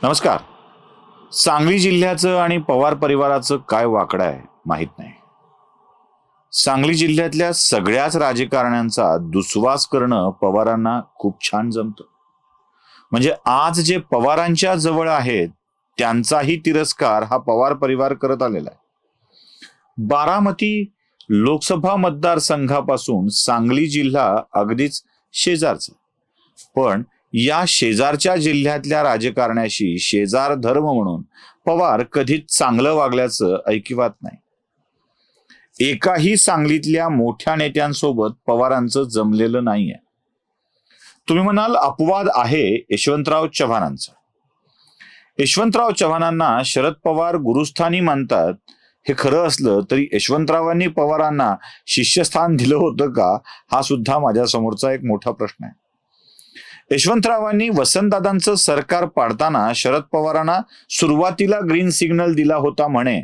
नमस्कार. सांगली जिल्ह्याचं आणि पवार परिवाराचं काय वाकडं आहे माहित नाही. सांगली जिल्ह्यातल्या सगळ्याच राजकारण्यांचा दुस्वास करणं पवारांना खूप छान जमतं. म्हणजे आज जे पवारांच्या जवळ आहेत त्यांचाही तिरस्कार हा पवार परिवार करत आलेला आहे. बारामती लोकसभा मतदारसंघापासून सांगली जिल्हा अगदीच शेजारचा, पण या शेजारच्या जिल्ह्यातल्या राजकारण्याशी शेजार धर्म म्हणून पवार कधीच चांगलं वागल्याचं ऐकिवात नाही. एकाही सांगलीतल्या मोठ्या नेत्यांसोबत पवारांचं जमलेलं नाहीये. तुम्ही म्हणाल अपवाद आहे यशवंतराव चव्हाणांचा. यशवंतराव चव्हाणांना शरद पवार गुरुस्थानी मानतात. हे खरं असलं तरी यशवंतरावांनी पवारांना शिष्यस्थान दिलं होतं का, हा सुद्धा माझ्या समोरचा एक मोठा प्रश्न आहे. यशवंतरावांनी वसंतदादांचं सरकार पाडताना शरद पवारांना सुरुवातीला ग्रीन सिग्नल दिला होता म्हणे,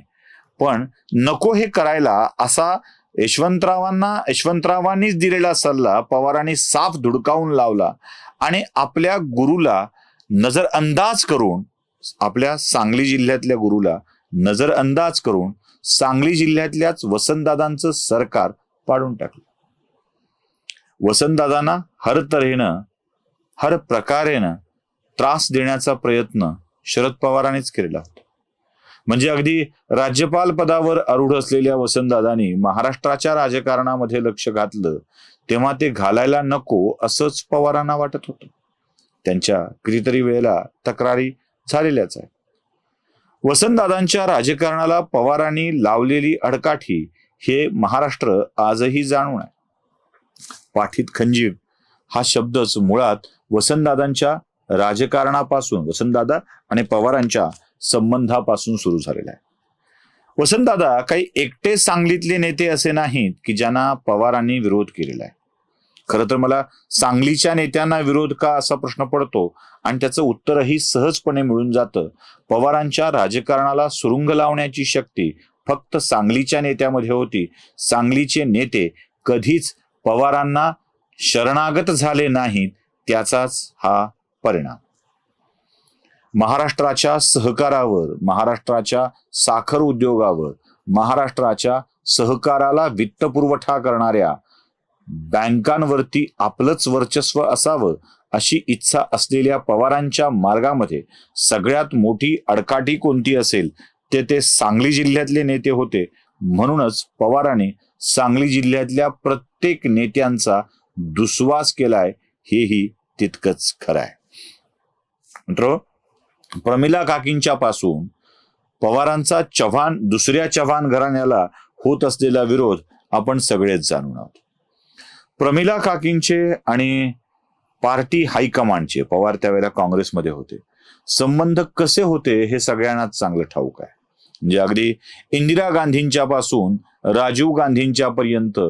पण नको हे करायला असा यशवंतरावांनीच दिलेला सल्ला पवारांनी साफ धुडकावून लावला आणि आपल्या गुरुला नजरअंदाज करून, आपल्या सांगली जिल्ह्यातल्या गुरुला नजरअंदाज करून सांगली जिल्ह्यातल्याच वसंतदादांचं सरकार पाडून टाकलं. वसंतदादांना हर तऱ्हेनं हर प्रकारेनं त्रास देण्याचा प्रयत्न शरद पवारांनीच केलेला होता. म्हणजे अगदी राज्यपाल पदावर आरूढ असलेल्या वसंतदादांनी महाराष्ट्राच्या राजकारणामध्ये लक्ष घातलं तेव्हा ते घालायला नको असंच पवारांना वाटत होतं. त्यांच्या कितीतरी वेळेला तक्रारी झालेल्याच आहेत. वसंतदादांच्या राजकारणाला पवारांनी लावलेली अडकाठी हे महाराष्ट्र आजही जाणून आहे. पाठीत खंजीर हा शब्दच मुळात वसंतदादांच्या राजकारणापासून, वसंतदादा आणि पवारांच्या संबंधापासून सुरू झालेला आहे. वसंतदादा काही एकटे सांगलीतले नेते असे नाहीत की ज्यांना पवारांनी विरोध केलेला आहे. खरं तर मला सांगलीच्या नेत्यांना विरोध का असा प्रश्न पडतो आणि त्याचं उत्तरही सहजपणे मिळून जातं. पवारांच्या राजकारणाला सुरुंग लावण्याची शक्ती फक्त सांगलीच्या नेत्यामध्ये होती. सांगलीचे नेते कधीच पवारांना शरणागत झाले नाहीत, त्याचाच हा परिणाम. महाराष्ट्राच्या सहकारावर, महाराष्ट्राच्या साखर उद्योगावर, महाराष्ट्राच्या सहकाराला वित्तपुरवठा करणाऱ्या बँकांवरती आपलंच वर्चस्व असावं अशी इच्छा असलेल्या पवारांच्या मार्गामध्ये सगळ्यात मोठी अडकाठी कोणती असेल ते सांगली जिल्ह्यातले नेते होते. म्हणूनच पवारांनी सांगली जिल्ह्यातल्या प्रत्येक नेत्यांचा दुस्वास केलाय, हेही तितकंच खरं आहे. मित्र, प्रमिला काकींच्या पासून पवारांचा दुसऱ्या चव्हाण घराण्याला होत असलेला विरोध आपण सगळेच जाणून आहोत. प्रमिला काकींचे आणि पार्टी हायकमांडचे, पवार त्यावेळेला काँग्रेसमध्ये होते, संबंध कसे होते हे सगळ्यांनाच चांगलं ठाऊक आहे. म्हणजे अगदी इंदिरा गांधींच्या पासून राजीव गांधींच्या पर्यंत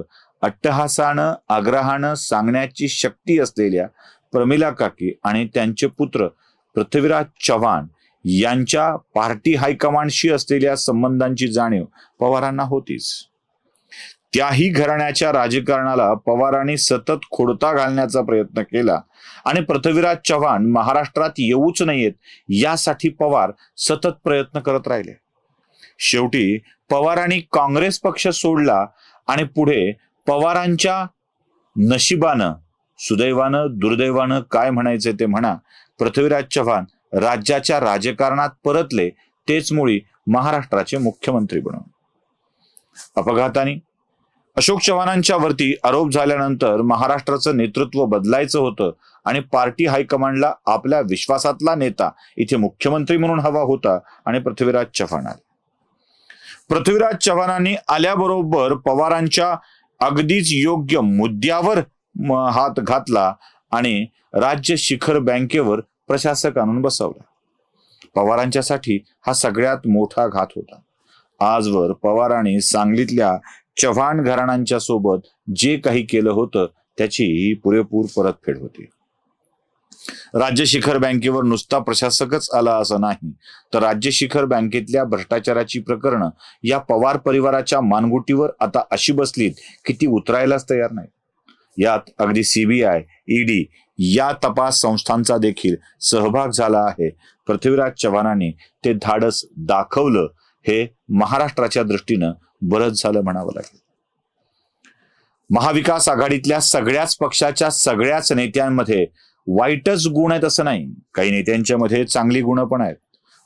अट्टहासानं, आग्रहानं सांगण्याची शक्ती असलेल्या प्रमिला काकी आणि त्यांचे पुत्र पृथ्वीराज चव्हाण यांच्या पार्टी हायकमांडशी असलेल्या संबंधांची जाणीव पवारांना होतीच. त्याही घराण्याच्या राजकारणाला पवारांनी सतत खोडता घालण्याचा प्रयत्न केला आणि पृथ्वीराज चव्हाण महाराष्ट्रात येऊच नयेत यासाठी पवार सतत प्रयत्न करत राहिले. शेवटी पवारांनी काँग्रेस पक्ष सोडला आणि पुढे पवारांच्या नशिबानं, सुदैवानं, दुर्दैवानं काय म्हणायचे ते म्हणा, पृथ्वीराज चव्हाण राज्याच्या राजकारणात परतले, तेच मुळी महाराष्ट्राचे मुख्यमंत्री बनून. अपघाताने अशोक चव्हाणांच्या वरती आरोप झाल्यानंतर महाराष्ट्राचं नेतृत्व बदलायचं होतं आणि पार्टी हायकमांडला आपल्या विश्वासातला नेता इथे मुख्यमंत्री म्हणून हवा होता आणि पृथ्वीराज चव्हाण आले. पृथ्वीराज चव्हाणांनी आल्याबरोबर पवारांच्या अगदीच योग्य मुद्द्यावर हात घातला आणि राज्य शिखर बँकेवर प्रशासक आणून बसवला. पवारांच्यासाठी हा सगळ्यात मोठा घात होता. आजवर पवारांनी सांगलीतल्या चव्हाण घराण्यांच्या सोबत जे काही केलं होतं त्याची ही पुरेपूर परतफेड होती. राज्य शिखर बँकेवर नुसता प्रशासकच आला असं नाही, तर राज्य शिखर बँकेतल्या भ्रष्टाचाराची प्रकरणं या पवार परिवाराच्या मानगुटीवर आता अशी बसलीत की ती उतरायलाच तयार नाही. यात अगदी CBI, ED या तपास संस्थांचा देखील सहभाग झाला आहे. पृथ्वीराज चव्हाणांनी ते धाडस दाखवलं हे महाराष्ट्राच्या दृष्टीनं बरंच झालं म्हणावं लागेल. महाविकास आघाडीतल्या सगळ्याच पक्षाच्या सगळ्याच नेत्यांमध्ये वाईटच गुण आहेत असं नाही. काही नेत्यांच्या मध्ये चांगली गुण पण आहेत.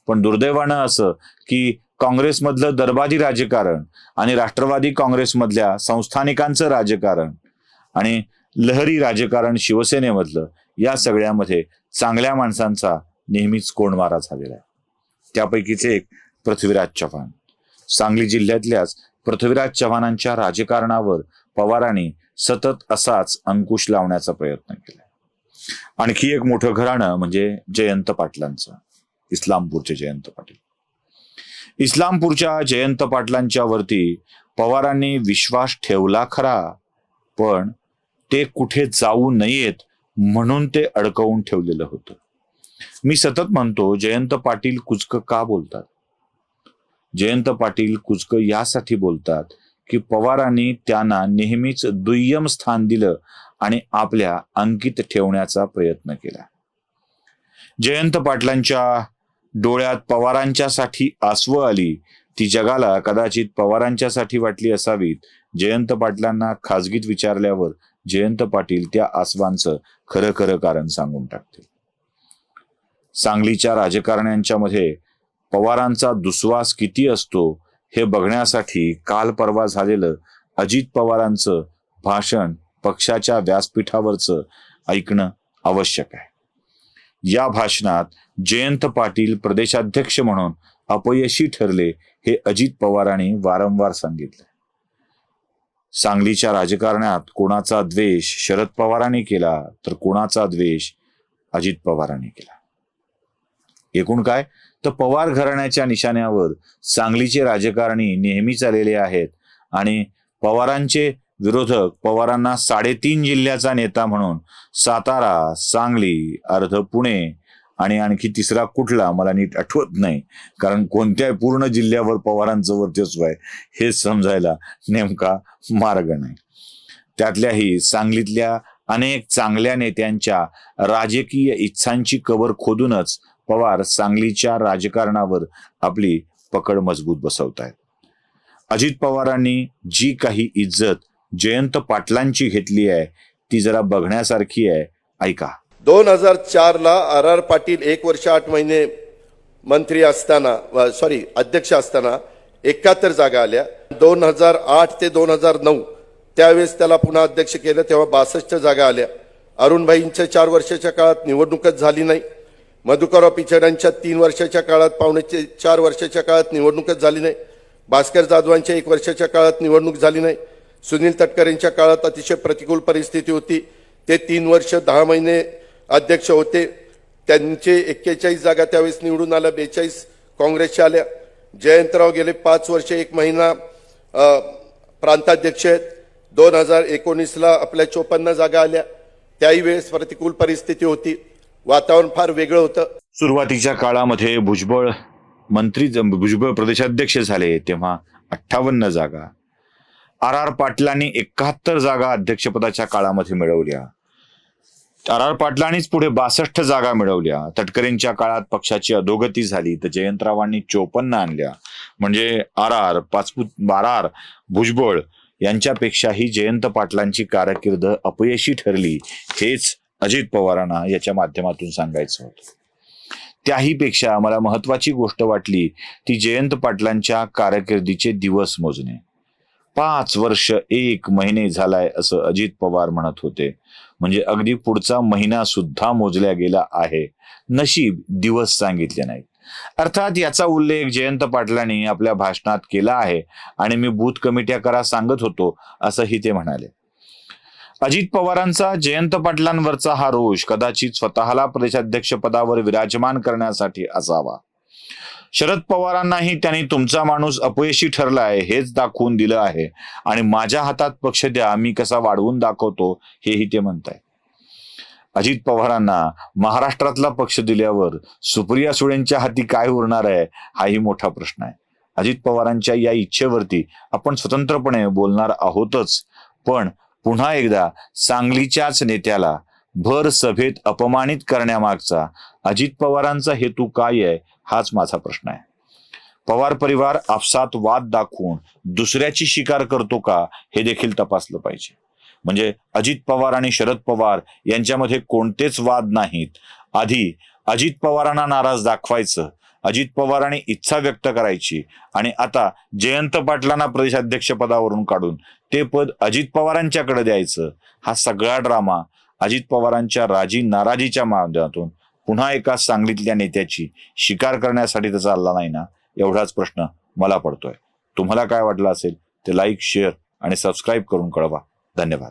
पण दुर्दैवानं असं की काँग्रेसमधलं दरबारी राजकारण आणि राष्ट्रवादी काँग्रेसमधल्या संस्थानिकांचं राजकारण आणि लहरी राजकारण शिवसेनेमधलं, या सगळ्यामध्ये चांगल्या माणसांचा नेहमीच कोंडमारा झालेला आहे. त्यापैकीच एक पृथ्वीराज चव्हाण. सांगली जिल्ह्यातल्याच पृथ्वीराज चव्हाणांच्या राजकारणावर पवारांनी सतत असाच अंकुश लावण्याचा प्रयत्न केला. आणखी एक मोठं घराणं म्हणजे जयंत पाटलांचं, इस्लामपूरचे जयंत पाटील. इस्लामपूरच्या जयंत पाटलांच्या वरती पवारांनी विश्वास ठेवला खरा, पण ते कुठे जाऊ नयेत म्हणून ते अडकवून ठेवलेलं होतं. मी सतत म्हणतो, जयंत पाटील कुचकं का बोलतात? जयंत पाटील कुचकं यासाठी बोलतात की पवारांनी त्यांना नेहमीच दुय्यम स्थान दिलं आणि आपल्या अंकित ठेवण्याचा प्रयत्न केला. जयंत पाटलांच्या डोळ्यात पवारांच्यासाठी आसवं आली, ती जगाला कदाचित पवारांच्यासाठी वाटली असावीत. जयंत पाटलांना खाजगीत विचारल्यावर जयंत पाटील त्या आसवांचं खरं खरं कारण सांगून टाकतील. सांगलीच्या राजकारण्यांच्या मध्ये पवारांचा दुस्वास किती असतो हे बघण्यासाठी काल परवा झालेलं अजित पवारांचं भाषण पक्षाच्या व्यासपीठावरचं ऐकणं आवश्यक आहे. या भाषणात जयंत पाटील प्रदेशाध्यक्ष म्हणून अपयशी ठरले हे अजित पवारांनी वारंवार सांगितले. सांगलीच्या राजकारणात कोणाचा द्वेष शरद पवारांनी केला तर कोणाचा द्वेष अजित पवारांनी केला. एकूण काय तर पवार घराण्याच्या निशाण्यावर सांगलीचे राजकारणी नेहमीच आलेले आहेत आणि पवारांचे विरोधक पवारांना 3.5 जिल्ह्याचा नेता म्हणून सातारा, सांगली, अर्ध पुणे आणि आणखी तिसरा कुठला मला नीट आठवत नाही, कारण कोणत्याही पूर्ण जिल्ह्यावर पवारांचं वर्चस्व आहे हे समजायला नेमका मार्ग नाही. त्यातल्याही सांगलीतल्या अनेक चांगल्या नेत्यांच्या राजकीय इच्छांची कबर खोदूनच पवार सांगलीच्या राजकारणावर आपली पकड मजबूत बसवतायत. अजित पवारांनी जी काही इज्जत जयंत पाटलांची घेतली आहे ती जरा बघण्यासारखी आहे. ऐका. 2004 ला आर पाटील 1 वर्ष 8 महिने मंत्री असताना अध्यक्ष असताना 71 जागा आल्या. 2008 ते 2009 त्यावेळेस त्याला पुन्हा अध्यक्ष केलं तेव्हा 62 जागा आल्या. अरुणभाईंच्या 4 वर्षाच्या काळात निवडणूकच झाली नाही. मधुकरराव पिचडांच्या 3 वर्षाच्या काळात 4 वर्षाच्या काळात निवडणूकच झाली नाही. भास्कर जाधवांच्या 1 वर्षाच्या काळात निवडणूक झाली नाही. सुनील तटकरेंच्या काळात अतिशय प्रतिकूल परिस्थिती होती. ते 3 वर्ष 10 महिने अध्यक्ष होते. त्यांचे 41 जागा त्यावेळेस निवडून आल्या, 42 काँग्रेसच्या आल्या. जयंतराव गेले 5 वर्ष 1 महिना प्रांताध्यक्ष आहेत. 2019 ला आपल्या 54 जागा आल्या. त्याही वेळेस प्रतिकूल परिस्थिती होती, वातावरण फार वेगळं होतं. सुरुवातीच्या काळामध्ये भुजबळ प्रदेशाध्यक्ष झाले तेव्हा 58 जागा, आर पाटलांनी 71 जागा अध्यक्षपदाच्या काळामध्ये मिळवल्या. आर पाटलांनीच पुढे 62 जागा मिळवल्या. तटकरेंच्या काळात पक्षाची अधोगती झाली तर जयंतरावांनी 54 आणल्या. म्हणजे आर भुजबळ यांच्यापेक्षाही जयंत पाटलांची कारकीर्द अपयशी ठरली, हेच अजित पवारांना याच्या माध्यमातून सांगायचं होतं. त्याही पेक्षा मला महत्वाची गोष्ट वाटली ती जयंत पाटलांच्या कारकिर्दीचे दिवस मोजणे. 5 वर्ष 1 महिने झालाय असं अजित पवार म्हणत होते. म्हणजे अगदी पुढचा महिना सुद्धा मोजल्या गेला आहे. नशीब दिवस सांगितले नाहीत. अर्थात याचा उल्लेख जयंत पाटलांनी आपल्या भाषणात केला आहे आणि मी बूथ कमिट्या करा सांगत होतो असंही ते म्हणाले. अजित पवारांचा जयंत पाटलांवरचा हा रोष कदाचित स्वतःला प्रदेशाध्यक्ष पदावर विराजमान करण्यासाठी असावा. शरद पवारांनाही त्यांनी तुमचा माणूस अपयशी ठरलाय हेच दाखवून दिलं आहे आणि माझ्या हातात पक्ष द्या, मी कसा वाढवून दाखवतो हेही ते म्हणताय. अजित पवारांना महाराष्ट्रातला पक्ष दिल्यावर सुप्रिया सुळेंच्या हाती काय उरणार आहे हाही मोठा प्रश्न आहे. अजित पवारांच्या या इच्छेवरती आपण स्वतंत्रपणे बोलणार आहोतच, पण पुन्हा एकदा सांगलीच्याच नेत्याला भर सभेत अपमानित करण्यामागचा अजित पवारांचा हेतू काय आहे हाच माझा प्रश्न आहे. पवार परिवार आपसात वाद दाखवून दुसऱ्याची शिकार करतो का हे देखील तपासलं पाहिजे. म्हणजे अजित पवार आणि शरद पवार यांच्यामध्ये कोणतेच वाद नाहीत. आधी अजित पवारांना नाराज दाखवायचं, अजित पवारांनी इच्छा व्यक्त करायची आणि आता जयंत पाटलांना प्रदेशाध्यक्ष पदावरून काढून ते पद अजित पवारांच्याकडे द्यायचं. हा सगळा ड्रामा अजित पवारांच्या राजी नाराजीच्या माध्यमातून पुन्हा एका सांगलीतल्या नेत्याची शिकार करण्यासाठी तर चालला नाही ना, एवढाच प्रश्न मला पडतोय. तुम्हाला काय वाटलं असेल ते लाईक, शेअर आणि सबस्क्राईब करून कळवा. धन्यवाद.